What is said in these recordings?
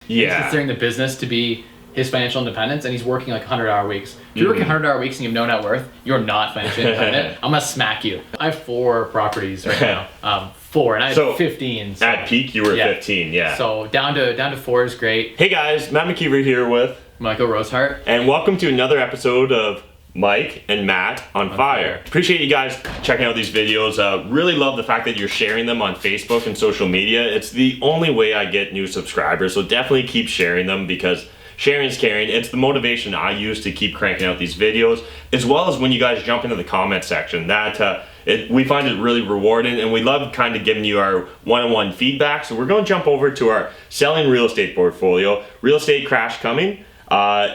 He's considering the business to be his financial independence, and he's working like 100-hour weeks. If you're working 100-hour weeks and you have no net worth, you're not financially independent. I'm gonna smack you. I have 4 properties right now. 4, and I had 15. So, at peak, you were 15, yeah. So down to 4 is great. Hey guys, Matt McKeever here with Michael Rosehart. And welcome to another episode of Mike and Matt on Fire. Appreciate you guys checking out these videos. Really love the fact that you're sharing them on Facebook and social media. It's the only way I get new subscribers, so definitely keep sharing them because sharing is caring. It's the motivation I use to keep cranking out these videos, as well as when you guys jump into the comment section. We find it really rewarding, and we love kind of giving you our one-on-one feedback. So we're going to jump over to our selling real estate portfolio. Real estate crash coming.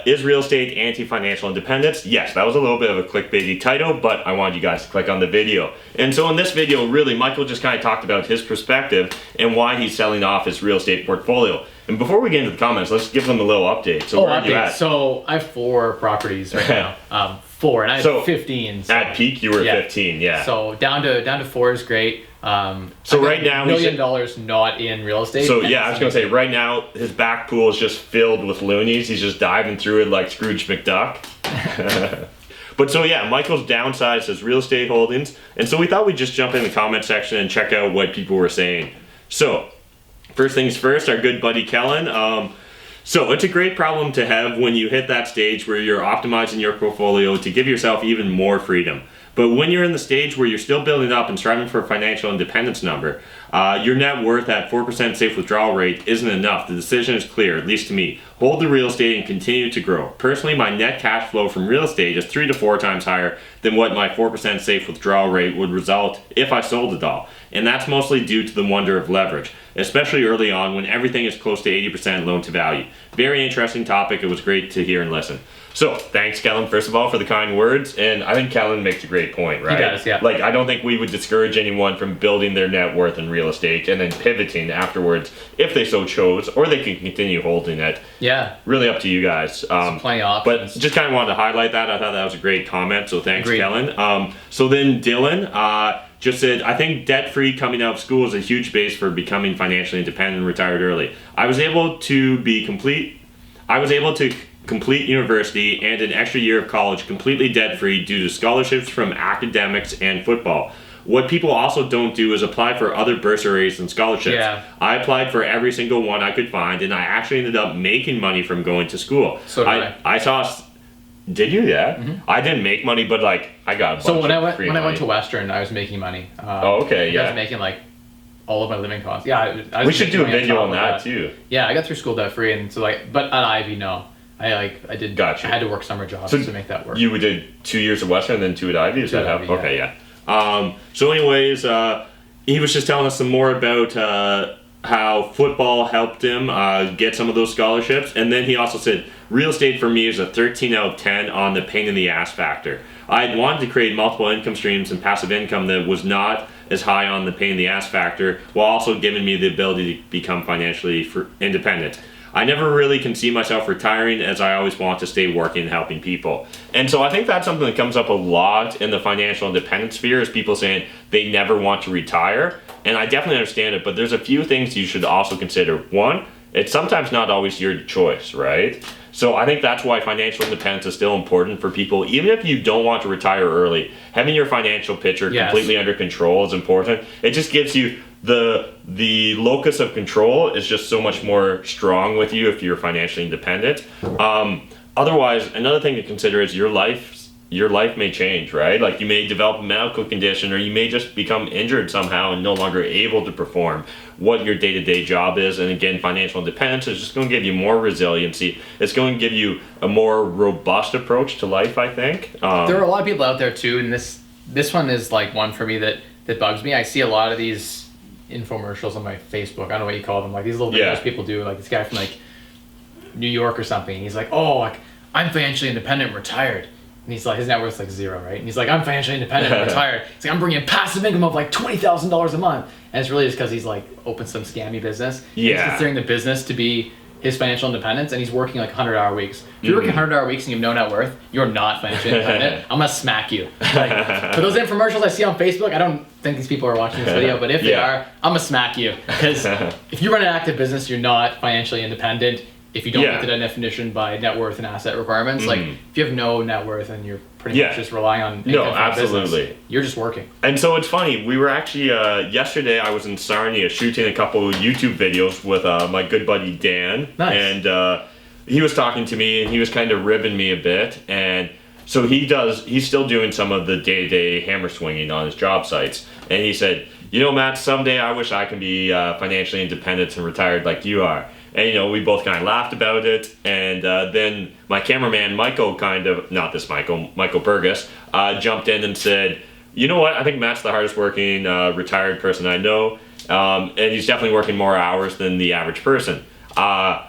Is real estate anti-financial independence? Yes, that was a little bit of a clickbaity title, but I wanted you guys to click on the video. And so in this video, really, Michael just kind of talked about his perspective and why he's selling off his real estate portfolio. And before we get into the comments, let's give them a little update. So where are you at? So I have 4 properties right now. 4, and I had 15. So, at peak, you were 15, yeah. So down to 4 is great. So right now, $1 million not in real estate. So yeah, I was gonna say right now his back pool is just filled with loonies. He's just diving through it like Scrooge McDuck. But so yeah, Michael's downsized his real estate holdings, and so we thought we'd just jump in the comment section and check out what people were saying. So first things first, our good buddy Kellen. So it's a great problem to have when you hit that stage where you're optimizing your portfolio to give yourself even more freedom. But when you're in the stage where you're still building up and striving for a financial independence number, your net worth at 4% safe withdrawal rate isn't enough. The decision is clear, at least to me. Hold the real estate and continue to grow. Personally, my net cash flow from real estate is 3 to 4 times higher than what my 4% safe withdrawal rate would result if I sold it all. And that's mostly due to the wonder of leverage, especially early on when everything is close to 80% loan to value. Very interesting topic. It was great to hear and listen. So, thanks, Kellen, first of all, for the kind words. And I think Kellen makes a great point, right? He does, yeah. Like, I don't think we would discourage anyone from building their net worth in real estate and then pivoting afterwards if they so chose, or they can continue holding it. Yeah. Really up to you guys. Plenty of options. But just kind of wanted to highlight that. I thought that was a great comment, so thanks, Kellen. So then Dylan just said, I think debt-free coming out of school is a huge base for becoming financially independent and retired early. I was able to complete university and an extra year of college completely debt-free due to scholarships from academics and football. What people also don't do is apply for other bursaries and scholarships. Yeah. I applied for every single one I could find, and I actually ended up making money from going to school. So I saw. Did you? Yeah. Mm-hmm. I didn't make money, but like I got a bunch So when of free I money. went to Western, I was making money. Okay. I was making like all of my living costs. Yeah. We should do a video on that too. Yeah, I got through school debt free, and so but at Ivy, no. I did. Gotcha. I had to work summer jobs to make that work. You did 2 years at Western and then 2 at Ivy? Is that how? Ivy, okay, yeah. So anyways, he was just telling us some more about how football helped him get some of those scholarships. And then he also said, real estate for me is a 13 out of 10 on the pain in the ass factor. I wanted to create multiple income streams and passive income that was not as high on the pain in the ass factor, while also giving me the ability to become financially independent. I never really can see myself retiring, as I always want to stay working and helping people. And so I think that's something that comes up a lot in the financial independence sphere, is people saying they never want to retire. And I definitely understand it, but there's a few things you should also consider. One, it's sometimes not always your choice, right? So I think that's why financial independence is still important for people. Even if you don't want to retire early, having your financial picture completely under control is important. It just gives you the locus of control is just so much more strong with you if you're financially independent. Otherwise, another thing to consider is your life may change, right? Like you may develop a medical condition, or you may just become injured somehow and no longer able to perform what your day-to-day job is. And again, financial independence is just going to give you more resiliency. It's going to give you a more robust approach to life, I think. There are a lot of people out there too, and this one is like one for me that bugs me. I see a lot of these infomercials on my Facebook. I don't know what you call them, like these little videos people do, like this guy from like New York or something. He's like, oh, like I'm financially independent and retired. And he's like, his net worth's like 0, right? And he's like, I'm financially independent and retired. He's like, I'm bringing passive income of like $20,000 a month. And it's really just because he's like opened some scammy business. Yeah. He's considering the business to be his financial independence, and he's working like 100-hour weeks. If you're working 100-hour weeks and you have no net worth, you're not financially independent. I'm gonna smack you. Like, for those infomercials I see on Facebook, I don't think these people are watching this video, but if they are, I'm gonna smack you. Because if you run an active business, you're not financially independent. If you don't meet the definition by net worth and asset requirements, like if you have no net worth and you're pretty much just relying on income from business, you're just working. And so it's funny, we were actually, yesterday I was in Sarnia shooting a couple of YouTube videos with my good buddy Dan. Nice. And he was talking to me and he was kind of ribbing me a bit. And so he's still doing some of the day-to-day hammer swinging on his job sites. And he said, you know, Matt, someday I wish I can be financially independent and retired like you are. And, you know, we both kind of laughed about it. And then my cameraman, Michael Burgess, jumped in and said, you know what, I think Matt's the hardest working retired person I know. And he's definitely working more hours than the average person. I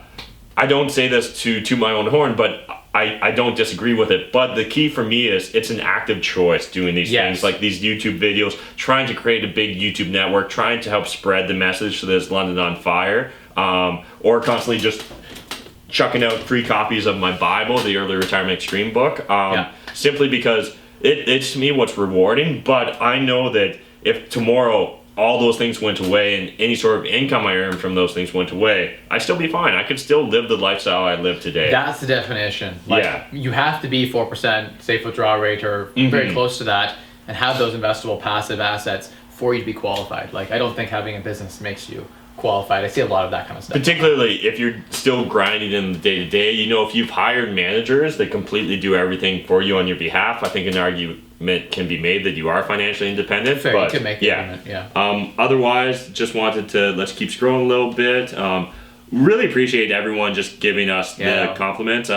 don't say this to my own horn, but I don't disagree with it. But the key for me is it's an active choice doing these things, like these YouTube videos, trying to create a big YouTube network, trying to help spread the message to this London on Fire. Or constantly just chucking out free copies of my Bible, the Early Retirement Extreme book, simply because it's to me what's rewarding. But I know that if tomorrow all those things went away and any sort of income I earned from those things went away, I'd still be fine. I could still live the lifestyle I live today. That's the definition. Like, you have to be 4% safe withdrawal rate or very close to that and have those investable passive assets for you to be qualified. Like, I don't think having a business makes you qualified. I see a lot of that kind of stuff. Particularly if you're still grinding in the day-to-day, you know, if you've hired managers that completely do everything for you on your behalf, I think an argument can be made that you are financially independent. Fair, but you can make the argument, otherwise, just wanted to, let's keep scrolling a little bit. Really appreciate everyone just giving us the compliments.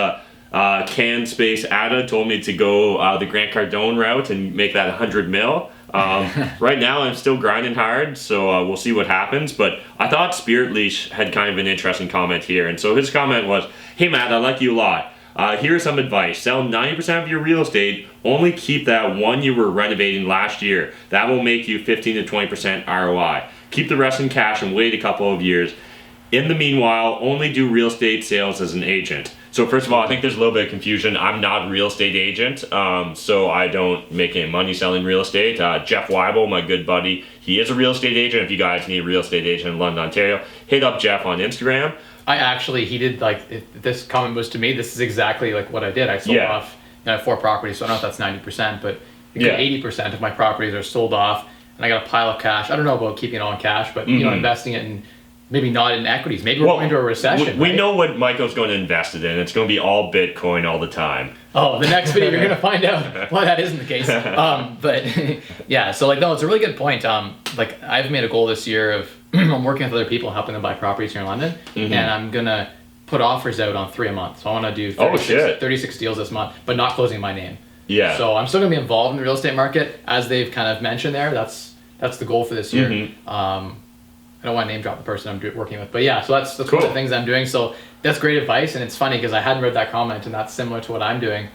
Can Space Ada told me to go the Grant Cardone route and make that 100 mil. Right now I'm still grinding hard, so we'll see what happens. But I thought Spirit Leash had kind of an interesting comment here. And so his comment was, hey Matt, I like you a lot. Here's some advice. Sell 90% of your real estate. Only keep that one you were renovating last year. That will make you 15 to 20% ROI. Keep the rest in cash and wait a couple of years. In the meanwhile, only do real estate sales as an agent. So first of all, I think there's a little bit of confusion. I'm not a real estate agent, so I don't make any money selling real estate. Jeff Weibel, my good buddy, he is a real estate agent. If you guys need a real estate agent in London, Ontario, hit up Jeff on Instagram. He did, like, if this comment was to me, this is exactly like what I did. I sold off 4 properties, so I don't know if that's 90%, but 80% of my properties are sold off, and I got a pile of cash. I don't know about keeping it all in cash, but you know, investing it in maybe not in equities. Maybe we're going into a recession. We know what Michael's going to invest it in. It's going to be all Bitcoin all the time. Oh, the next video you're going to find out why that isn't the case. But yeah, so like, no, it's a really good point. Like, I've made a goal this year of I'm working with other people, helping them buy properties here in London, and I'm going to put offers out on 3 a month. So I want to do 36 deals this month, but not closing my name. Yeah. So I'm still going to be involved in the real estate market, as they've kind of mentioned there. That's the goal for this year. I don't want to name drop the person I'm working with, but yeah, so that's cool. One of the things I'm doing. So that's great advice, and it's funny because I hadn't read that comment, and that's similar to what I'm doing.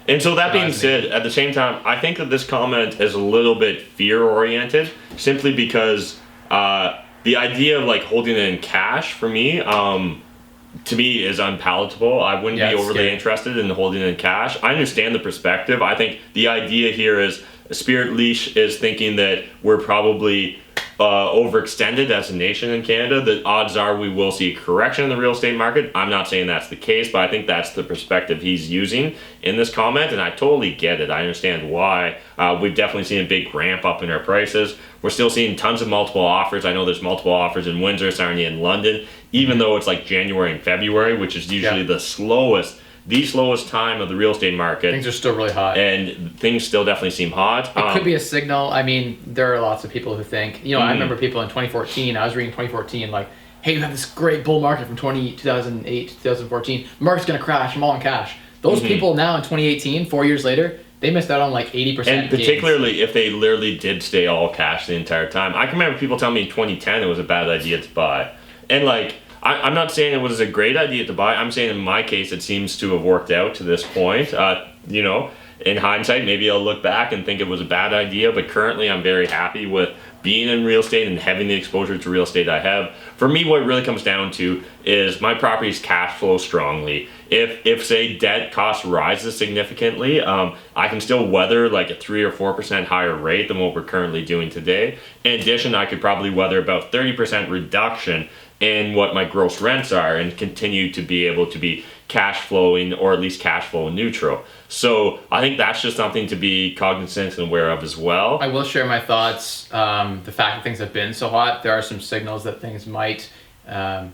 And so that being said, at the same time, I think that this comment is a little bit fear-oriented, simply because the idea of like holding it in cash for me, to me, is unpalatable. I wouldn't be overly interested in holding it in cash. I understand the perspective. I think the idea here is Spirit Leash is thinking that we're probably overextended as a nation in Canada. The odds are we will see a correction in the real estate market. I'm not saying that's the case, but I think that's the perspective he's using in this comment, and I totally get it. I understand why. We've definitely seen a big ramp up in our prices. We're still seeing tons of multiple offers. I know there's multiple offers in Windsor, Sarnia, and London, even though it's like January and February, which is usually the slowest time of the real estate market. Things are still really hot. And things still definitely seem hot. It could be a signal. I mean, there are lots of people who think, I remember people in 2014, I was reading 2014, like, hey, you have this great bull market from 2008 to 2014. The market's going to crash. I'm all in cash. Those people now in 2018, 4 years later, they missed out on like 80% And particularly if they literally did stay all cash the entire time. I can remember people telling me in 2010 it was a bad idea to buy. And like, I'm not saying it was a great idea to buy. I'm saying in my case it seems to have worked out to this point. in hindsight, maybe I'll look back and think it was a bad idea, but currently I'm very happy with being in real estate and having the exposure to real estate I have. For me, what it really comes down to is my properties cash flow strongly. If say debt cost rises significantly, I can still weather like a 3 or 4% higher rate than what we're currently doing today. In addition, I could probably weather about 30% reduction in what my gross rents are and continue to be able to be cash flowing or at least cash flow neutral. So I think that's just something to be cognizant and aware of as well. I will share my thoughts. The fact that things have been so hot, there are some signals that things might. Okay,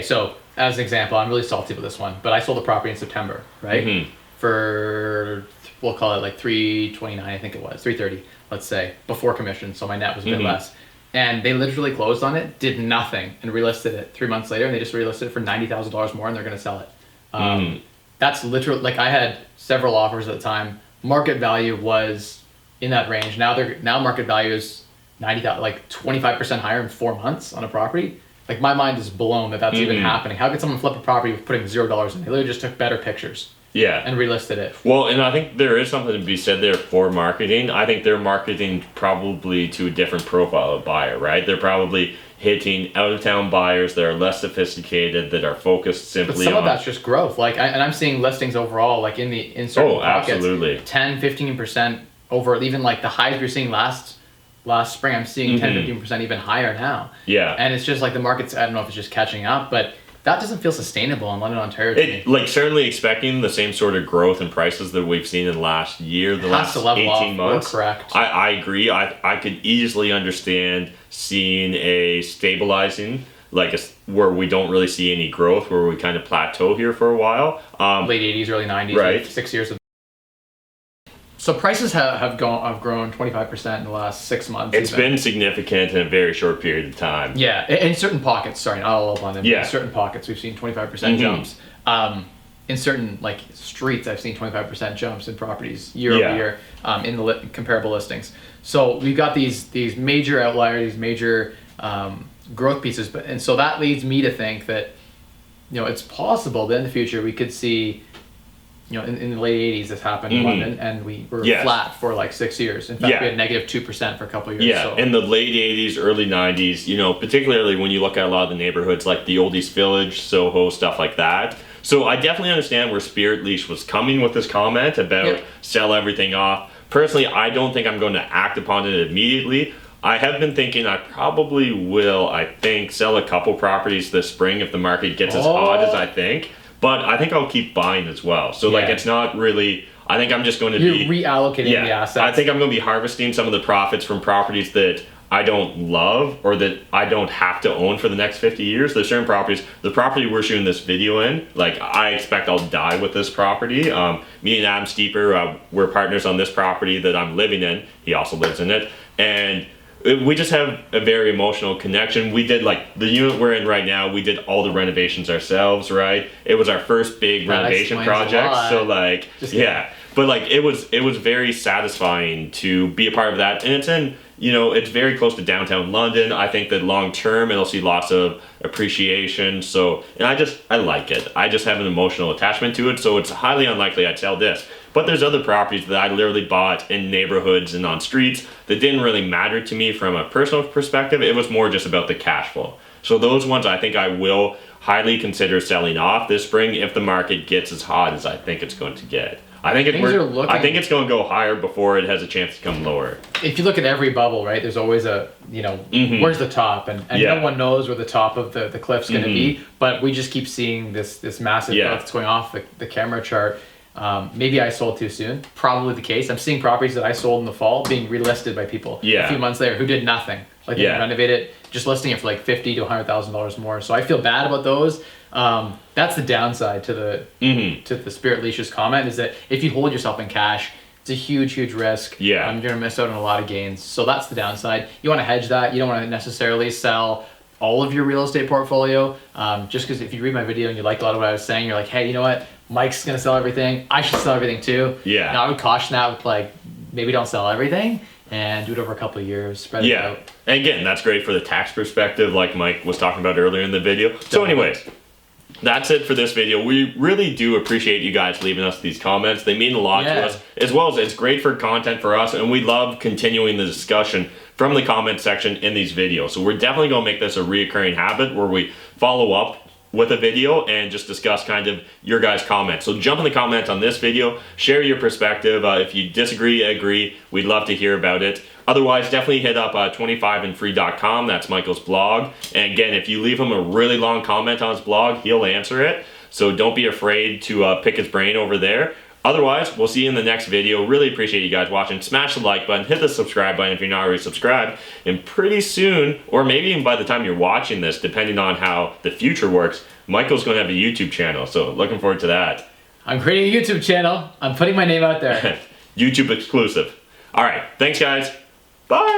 so as an example, I'm really salty with this one, but I sold a property in September, right? For, we'll call it like 329, I think it was 330, let's say, before commission. So my net was a bit less. And they literally closed on it, did nothing, and relisted it 3 months later, and they just relisted it for $90,000 more, and they're going to sell it. That's literally, like, I had several offers at the time. Market value was in that range. Now market value is 90,000, like 25% higher in 4 months on a property. Like, my mind is blown that that's even happening. How could someone flip a property with putting $0 in? They literally just took better pictures. Yeah. And relisted it. Well, and I think there is something to be said there for marketing. I think they're marketing probably to a different profile of buyer, right? They're probably hitting out-of-town buyers that are less sophisticated, that are focused simply on... But some of that's just growth. Like, and I'm seeing listings overall, like in certain pockets, absolutely. 10, 15% over, even like the highs we were seeing last spring, I'm seeing 10, 15% even higher now. Yeah. And it's just like the market's, I don't know if it's just catching up, but that doesn't feel sustainable in London, Ontario. It, like, certainly expecting the same sort of growth in prices that we've seen in the last year, the last 18 months. Correct. I agree. I could easily understand seeing a stabilizing, like where we don't really see any growth, where we kind of plateau here for a while. Late 80s, early 90s, right. like 6 years of. So prices have grown 25% in the last 6 months. It's been significant in a very short period of time. Yeah, in certain pockets, sorry, not all of London, yeah. but in certain pockets we've seen 25% jumps. In certain like streets, I've seen 25% jumps in properties year over year in the comparable listings. So we've got these major outliers, these major growth pieces, and so that leads me to think that, you know, it's possible that in the future we could see, you know, in the late 80s this happened in London, and we were flat for like 6 years. In fact, we had negative 2% for a couple of years. Yeah, so. In the late 80s, early 90s, you know, particularly when you look at a lot of the neighborhoods like the Old East Village, Soho, stuff like that. So I definitely understand where Spirit Leash was coming with this comment about sell everything off. Personally, I don't think I'm going to act upon it immediately. I have been thinking I probably will, sell a couple properties this spring if the market gets as hot as I think. But I think I'll keep buying as well. So like, it's not really, I think I'm just going to be reallocating the assets. I think I'm going to be harvesting some of the profits from properties that I don't love or that I don't have to own for the next 50 years. There's certain properties, the property we're shooting this video in, like I expect I'll die with this property. Me and Adam Steeper, we're partners on this property that I'm living in. He also lives in it. And we just have a very emotional connection. We did, like, the unit we're in right now, we did all the renovations ourselves, right? It was our first big renovation project. So like, but like it was very satisfying to be a part of that. And it's in, you know, it's very close to downtown London. I think that long term it'll see lots of appreciation. So, and I like it. I just have an emotional attachment to it. So it's highly unlikely I'd sell this. But there's other properties that I literally bought in neighborhoods and on streets that didn't really matter to me from a personal perspective. It was more just about the cash flow. So those ones I think I will highly consider selling off this spring if the market gets as hot as I think it's going to get. I think it's going to go higher before it has a chance to come lower. If you look at every bubble, right, there's always a, you know, where's the top? And no one knows where the top of the cliff's going to be, but we just keep seeing this massive growth that's going off the camera chart. Maybe I sold too soon. Probably the case. I'm seeing properties that I sold in the fall being relisted by people a few months later who did nothing. Like they renovated it, just listing it for like $50,000 to $100,000 more. So I feel bad about those. That's the downside to the Spirit Leash's comment, is that if you hold yourself in cash, it's a huge risk. You're gonna miss out on a lot of gains. So that's the downside. You want to hedge that. You don't want to necessarily sell all of your real estate portfolio. Just because if you read my video and you like a lot of what I was saying, you're like, hey, you know what? Mike's gonna sell everything. I should sell everything too. Now I would caution that with like, maybe don't sell everything and do it over a couple of years, spread it out. And again, that's great for the tax perspective, like Mike was talking about earlier in the video. So anyways, that's it for this video. We really do appreciate you guys leaving us these comments. They mean a lot to us, as well as it's great for content for us, and we love continuing the discussion from the comment section in these videos. So we're definitely going to make this a reoccurring habit where we follow up with a video and just discuss kind of your guys' comments. So jump in the comments on this video, share your perspective. If you disagree, agree, we'd love to hear about it. Otherwise, definitely hit up 25andfree.com. That's Michael's blog. And again, if you leave him a really long comment on his blog, he'll answer it. So don't be afraid to pick his brain over there. Otherwise, we'll see you in the next video. Really appreciate you guys watching. Smash the like button, hit the subscribe button if you're not already subscribed. And pretty soon, or maybe even by the time you're watching this, depending on how the future works, Michael's going to have a YouTube channel. So looking forward to that. I'm creating a YouTube channel. I'm putting my name out there. YouTube exclusive. All right. Thanks, guys. Bye.